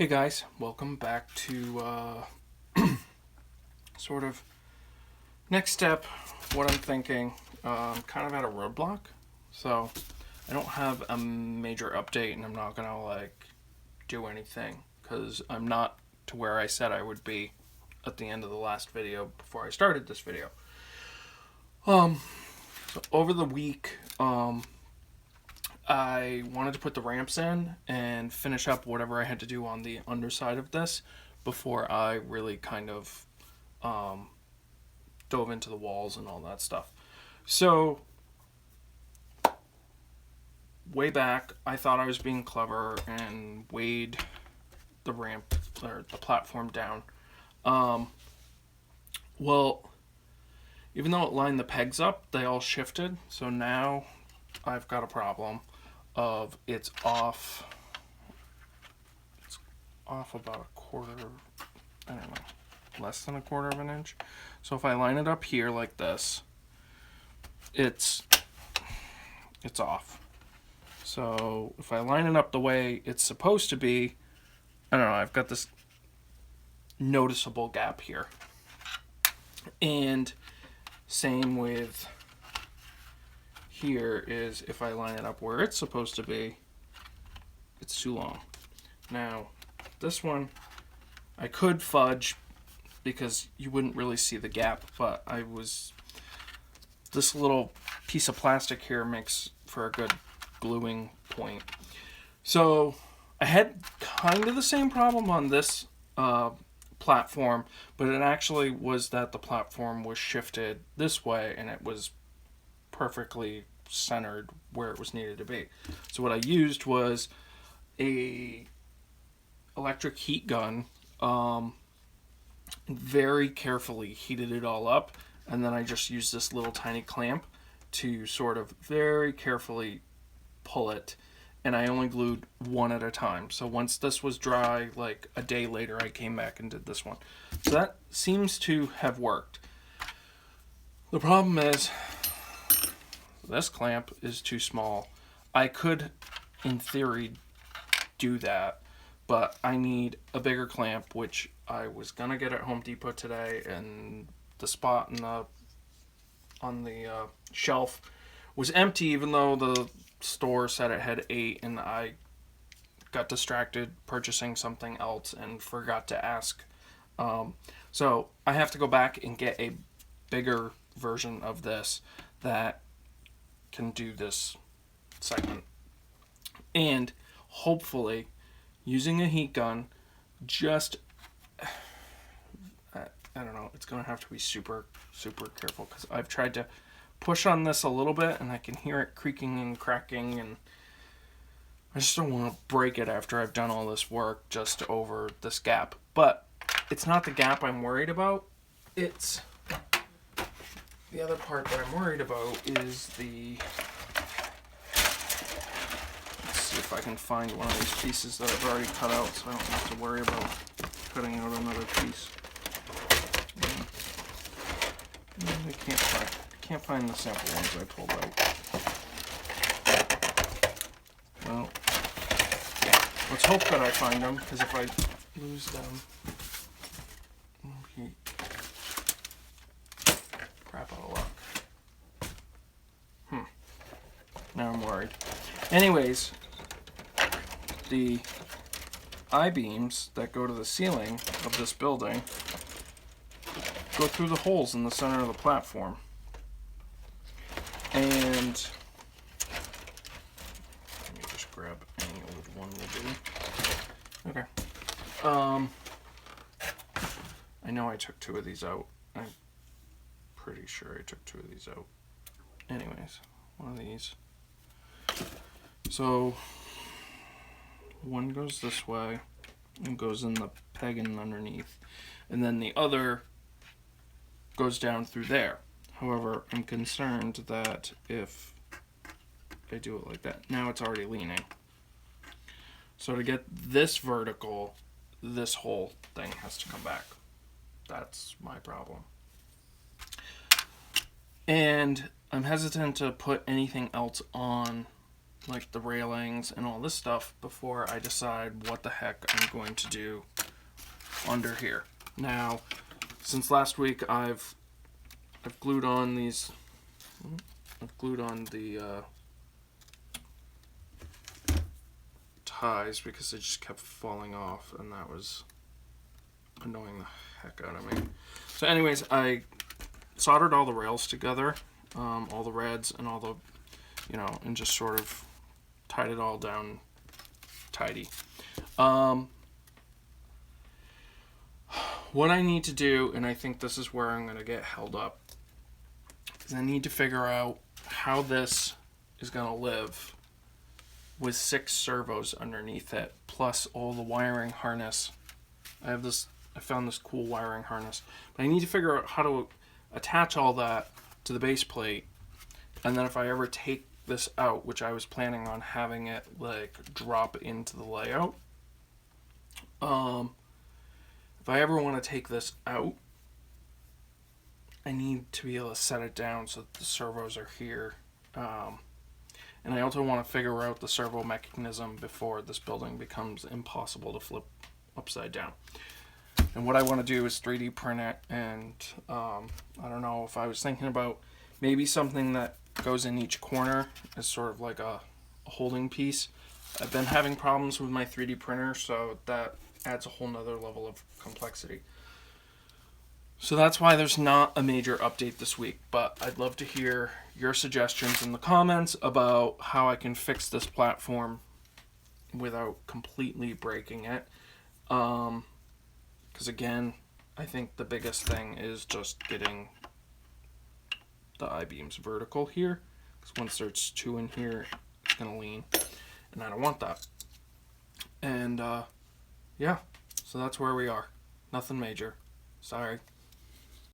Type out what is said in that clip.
Hey guys, welcome back to sort of next step. What I'm thinking, kind of at a roadblock, so I don't have a major update, and I'm not gonna do anything because I'm not to where I said I would be at the end of the last video before I started this video. So over the week, I wanted to put the ramps in and finish up whatever I had to do on the underside of this before I really kind of dove into the walls and all that stuff. So, way back, I thought I was being clever and weighed the ramp or the platform down. Well, even though it lined the pegs up, they all shifted. So now I've got a problem of it's off about a quarter, I don't know, less than a quarter of an inch. So if I line it up here like this, it's off. So if I line it up the way it's supposed to be, I don't know, I've got this noticeable gap here. And same with here is if I line it up where it's supposed to be, it's too long. Now, this one, I could fudge because you wouldn't really see the gap, but this little piece of plastic here makes for a good gluing point. So I had kind of the same problem on this platform, but it actually was that the platform was shifted this way and it was perfectly centered where it was needed to be. So what I used was a electric heat gun, very carefully heated it all up, and then I just used this little tiny clamp to sort of very carefully pull it, and I only glued one at a time. So once this was dry, like a day later, I came back and did this one. So that seems to have worked. The problem is this clamp is too small. I could, in theory, do that, but I need a bigger clamp, which I was gonna get at Home Depot today, and the spot on the shelf was empty, even though the store said it had 8, and I got distracted purchasing something else and forgot to ask. So I have to go back and get a bigger version of this that can do this segment. And hopefully, using a heat gun, just, I don't know, it's going to have to be super, super careful because I've tried to push on this a little bit and I can hear it creaking and cracking, and I just don't want to break it after I've done all this work just over this gap. But it's not the gap I'm worried about. It's the other part that I'm worried about is the, let's see if I can find one of these pieces that I've already cut out so I don't have to worry about cutting out another piece. I can't find the sample ones I pulled out. Well, let's hope that I find them, because if I lose them, crap out of luck. Now I'm worried. Anyways, the I-beams that go to the ceiling of this building go through the holes in the center of the platform. And let me just grab any old one will do. Okay. I know I took 2 of these out. I'm pretty sure I took 2 of these out. Anyways, one of these. So one goes this way and goes in the pegging underneath, and then the other goes down through there. However, I'm concerned that if I do it like that, now it's already leaning. So to get this vertical, this whole thing has to come back. That's my problem. And I'm hesitant to put anything else on like the railings and all this stuff before I decide what the heck I'm going to do under here. Now, since last week, I've glued on these. I've glued on the ties because they just kept falling off, and that was annoying the heck out of me. So, anyways, I soldered all the rails together, all the reds and all the, and just sort of tied it all down tidy. What I need to do, and I think this is where I'm going to get held up, is I need to figure out how this is going to live with 6 servos underneath it, plus all the wiring harness. I found this cool wiring harness, but I need to figure out how to attach all that to the base plate, and then if I ever take this out, which I was planning on having it like drop into the layout, if I ever want to take this out, I need to be able to set it down so that the servos are here. And I also want to figure out the servo mechanism before this building becomes impossible to flip upside down. And what I want to do is 3D print it, and I don't know, if I was thinking about maybe something that goes in each corner as sort of like a holding piece. I've been having problems with my 3D printer, so that adds a whole nother level of complexity. So that's why there's not a major update this week, but I'd love to hear your suggestions in the comments about how I can fix this platform without completely breaking it. Because again, I think the biggest thing is just getting the I-beams vertical here. Because once there's 2 in here, it's going to lean, and I don't want that. And yeah, so that's where we are. Nothing major. Sorry.